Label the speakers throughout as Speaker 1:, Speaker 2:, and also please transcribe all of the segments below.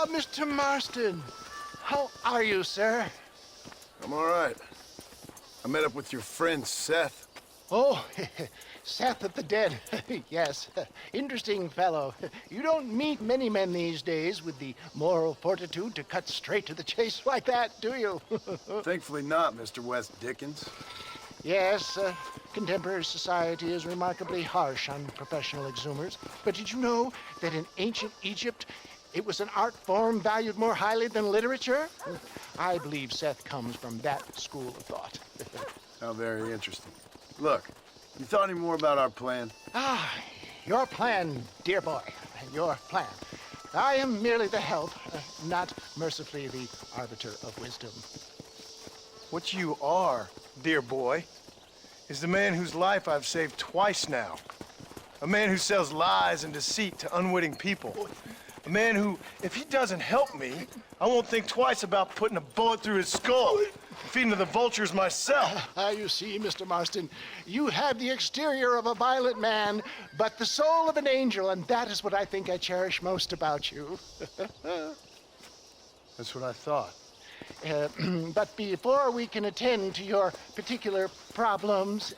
Speaker 1: Mr. Marston. How are you, sir?
Speaker 2: I'm all right. I met up with your friend, Seth.
Speaker 1: Oh, Seth of the Dead. Yes, interesting fellow. You don't meet many men these days with the moral fortitude to cut straight to the chase like that, do you?
Speaker 2: Thankfully not, Mr. West Dickens.
Speaker 1: Yes, contemporary society is remarkably harsh on professional exhumers. But did you know that in ancient Egypt, it was an art form valued more highly than literature? I believe Seth comes from that school of thought.
Speaker 2: How very interesting. Look, you thought any more about our plan?
Speaker 1: Ah, your plan, dear boy, your plan. I am merely the help, not mercifully the arbiter of wisdom.
Speaker 3: What you are, dear boy, is the man whose life I've saved twice now. A man who sells lies and deceit to unwitting people. A man who, if he doesn't help me, I won't think twice about putting a bullet through his skull, feeding to the vultures myself.
Speaker 1: You see, Mr. Marston, you have the exterior of a violent man, but the soul of an angel, and that is what I think I cherish most about you.
Speaker 3: That's what I thought.
Speaker 1: But before we can attend to your particular problems,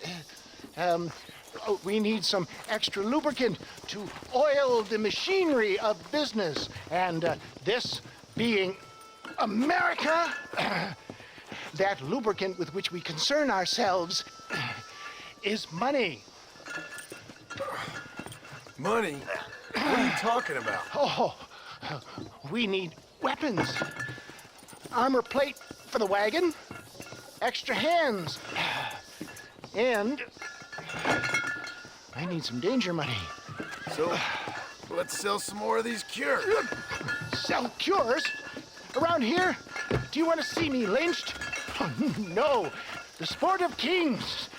Speaker 1: we need some extra lubricant to oil the machinery of business. And this being America, that lubricant with which we concern ourselves is money.
Speaker 2: Money? What are you talking about?
Speaker 1: Oh, we need weapons. Armor plate for the wagon, extra hands, and I need some danger money.
Speaker 2: So, let's sell some more of these cures.
Speaker 1: Sell cures? Around here? Do you want to see me lynched? Oh, no, the sport of kings.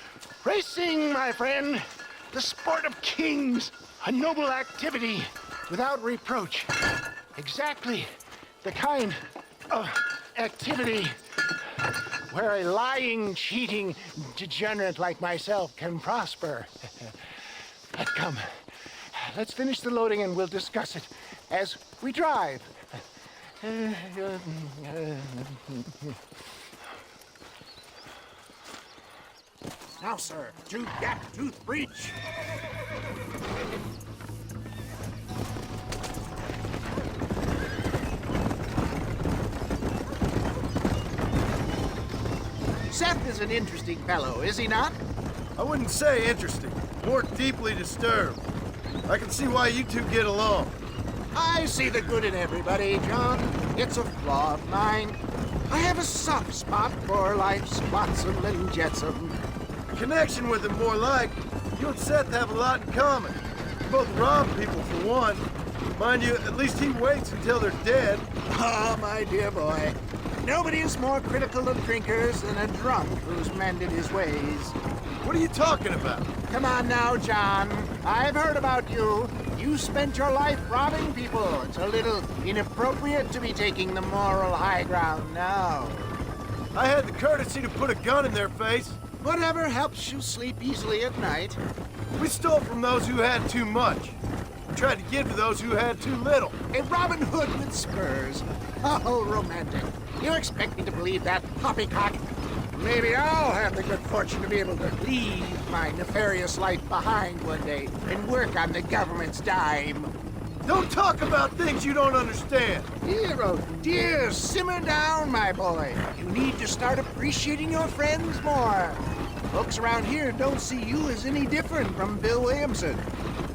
Speaker 1: Racing, my friend, the sport of kings. A noble activity without reproach. Exactly the kind of activity where a lying, cheating degenerate like myself can prosper. But come, let's finish the loading and we'll discuss it as we drive.
Speaker 4: Now, sir, tooth gap, tooth breach. Seth is an interesting fellow, is he not?
Speaker 2: I wouldn't say interesting, more deeply disturbed. I can see why you two get along.
Speaker 4: I see the good in everybody, John. It's a flaw of mine. I have a soft spot for life's flotsam and jetsam.
Speaker 2: A connection with him more like. You and Seth have a lot in common. You both rob people for one. Mind you, at least he waits until they're dead.
Speaker 4: Ah, my dear boy. Nobody is more critical of drinkers than a drunk who's mended his ways.
Speaker 2: What are you talking about?
Speaker 4: Come on now, John. I've heard about you. You spent your life robbing people. It's a little inappropriate to be taking the moral high ground now.
Speaker 2: I had the courtesy to put a gun in their face.
Speaker 4: Whatever helps you sleep easily at night.
Speaker 2: We stole from those who had too much. We tried to give to those who had too little.
Speaker 4: A Robin Hood with spurs. Oh, romantic. You expect me to believe that poppycock? Maybe I'll have the good fortune to be able to leave my nefarious life behind one day and work on the government's dime.
Speaker 2: Don't talk about things you don't understand.
Speaker 4: Dear, oh dear, simmer down, my boy. You need to start appreciating your friends more. Folks around here don't see you as any different from Bill Williamson.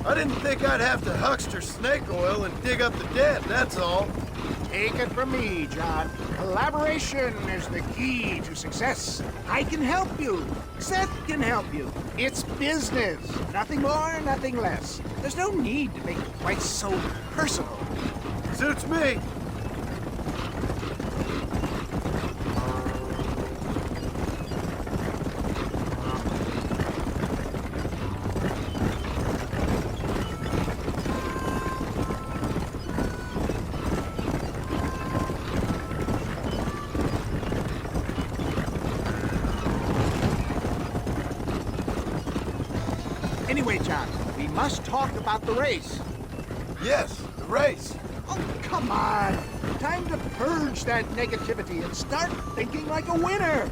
Speaker 2: I didn't think I'd have to huckster snake oil and dig up the dead, that's all.
Speaker 4: Take it from me, John. Collaboration is the key to success. I can help you. Seth can help you. It's business. Nothing more, nothing less. There's no need to make it quite so personal.
Speaker 2: Suits me.
Speaker 4: Anyway, John, we must talk about the race.
Speaker 2: Yes, the race.
Speaker 4: Oh, come on. Time to purge that negativity and start thinking like a winner.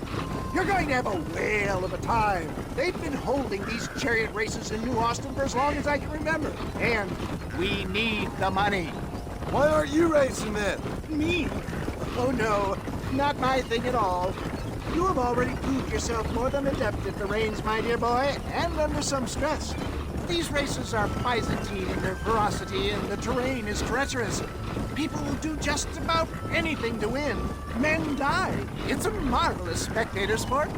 Speaker 4: You're going to have a whale of a time. They've been holding these chariot races in New Austin for as long as I can remember. And we need the money.
Speaker 2: Why aren't you racing then?
Speaker 4: Me? Oh, no. Not my thing at all. You have already proved yourself more than adept at the reins, my dear boy, and under some stress. These races are Byzantine in their ferocity, and the terrain is treacherous. People will do just about anything to win. Men die. It's a marvelous spectator sport.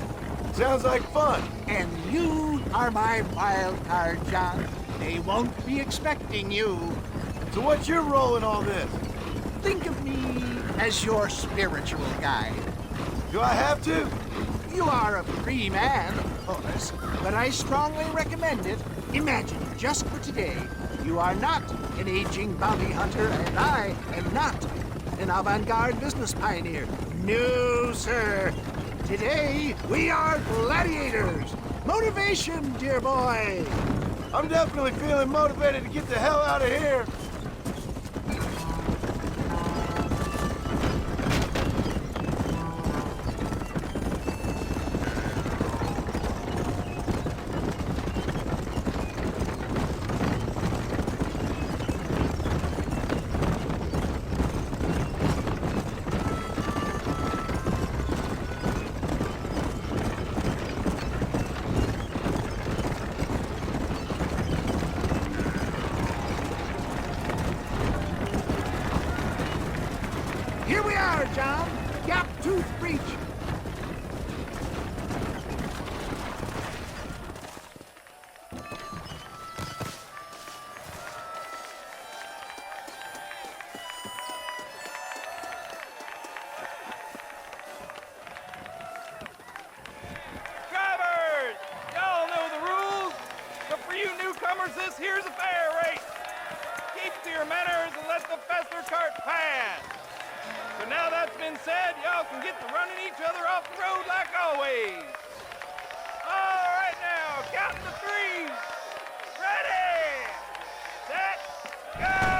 Speaker 2: Sounds like fun.
Speaker 4: And you are my wild card, John. They won't be expecting you.
Speaker 2: So what's your role in all this?
Speaker 4: Think of me as your spiritual guide.
Speaker 2: Do I have to?
Speaker 4: You are a free man, of course, but I strongly recommend it. Imagine, just for today, you are not an aging bounty hunter, and I am not an avant-garde business pioneer. No, sir. Today, we are gladiators. Motivation, dear boy.
Speaker 2: I'm definitely feeling motivated to get the hell out of here.
Speaker 4: Here we are, John. Gap tooth breach.
Speaker 5: Drivers! Y'all know the rules, but for you newcomers, this here's a fair race. Keep to your manners and let the fester cart pass. So now that's been said, y'all can get to running each other off the road like always. All right now, counting to three. Ready, set, go!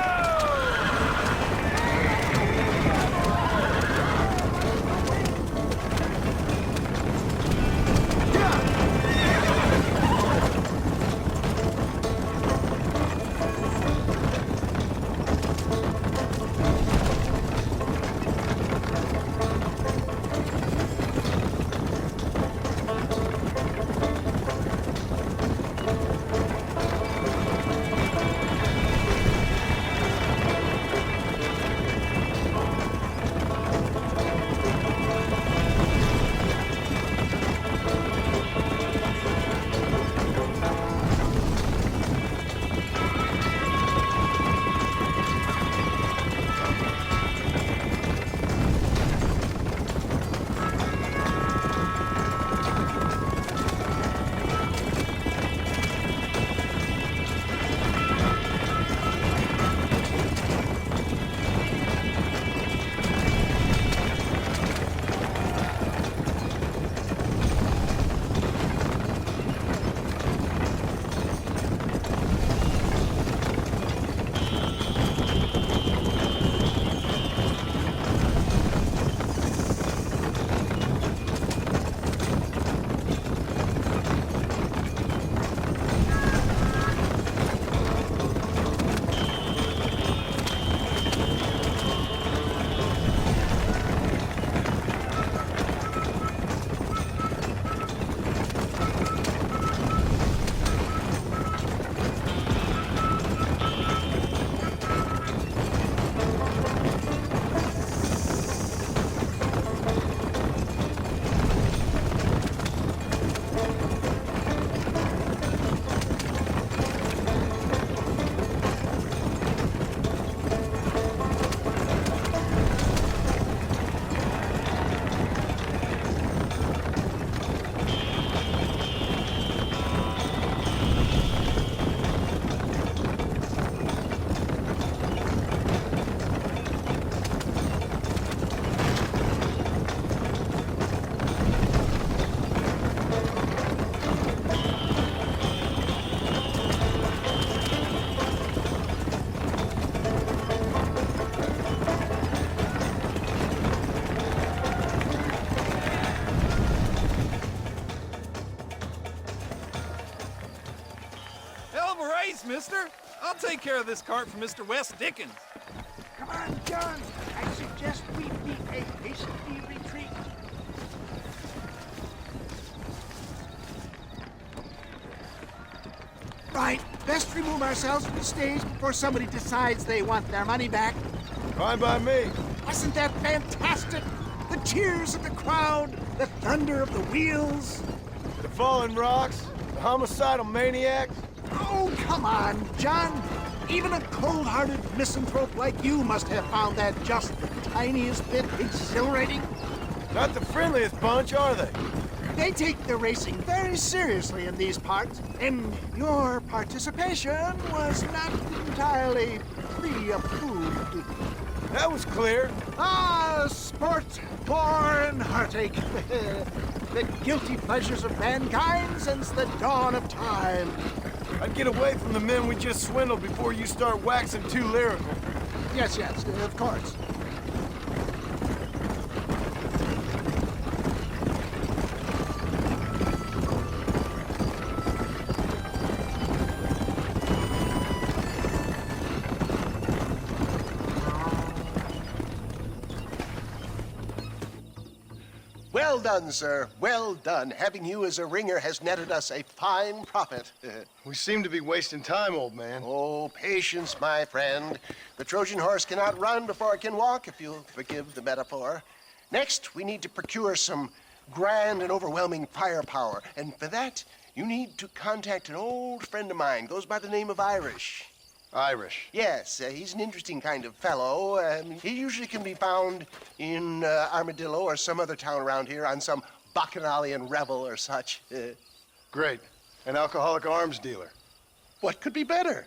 Speaker 5: Nice, mister. I'll take care of this cart for Mr. Wes Dickens.
Speaker 4: Come on, John. I suggest we meet a hasty retreat. Right. Best remove ourselves from the stage before somebody decides they want their money back.
Speaker 2: Fine by me.
Speaker 4: Wasn't that fantastic? The cheers of the crowd, the thunder of the wheels.
Speaker 2: The fallen rocks, the homicidal maniacs.
Speaker 4: Oh, come on, John. Even a cold-hearted misanthrope like you must have found that just the tiniest bit exhilarating.
Speaker 2: Not the friendliest bunch, are they?
Speaker 4: They take the racing very seriously in these parts, and your participation was not entirely pre-approved.
Speaker 2: That was clear.
Speaker 4: Ah, sport, gore, and heartache. The guilty pleasures of mankind since the dawn of time.
Speaker 2: I'd get away from the men we just swindled before you start waxing too lyrical.
Speaker 4: Yes, of course.
Speaker 6: Well done, sir. Well done. Having you as a ringer has netted us a fine profit.
Speaker 3: We seem to be wasting time, old man.
Speaker 6: Oh, patience, my friend. The Trojan horse cannot run before it can walk, if you'll forgive the metaphor. Next, we need to procure some grand and overwhelming firepower. And for that, you need to contact an old friend of mine. Goes by the name of Irish.
Speaker 3: Irish.
Speaker 6: Yes, he's an interesting kind of fellow. He usually can be found in Armadillo or some other town around here on some bacchanalian revel or such.
Speaker 3: Great. An alcoholic arms dealer.
Speaker 6: What could be better?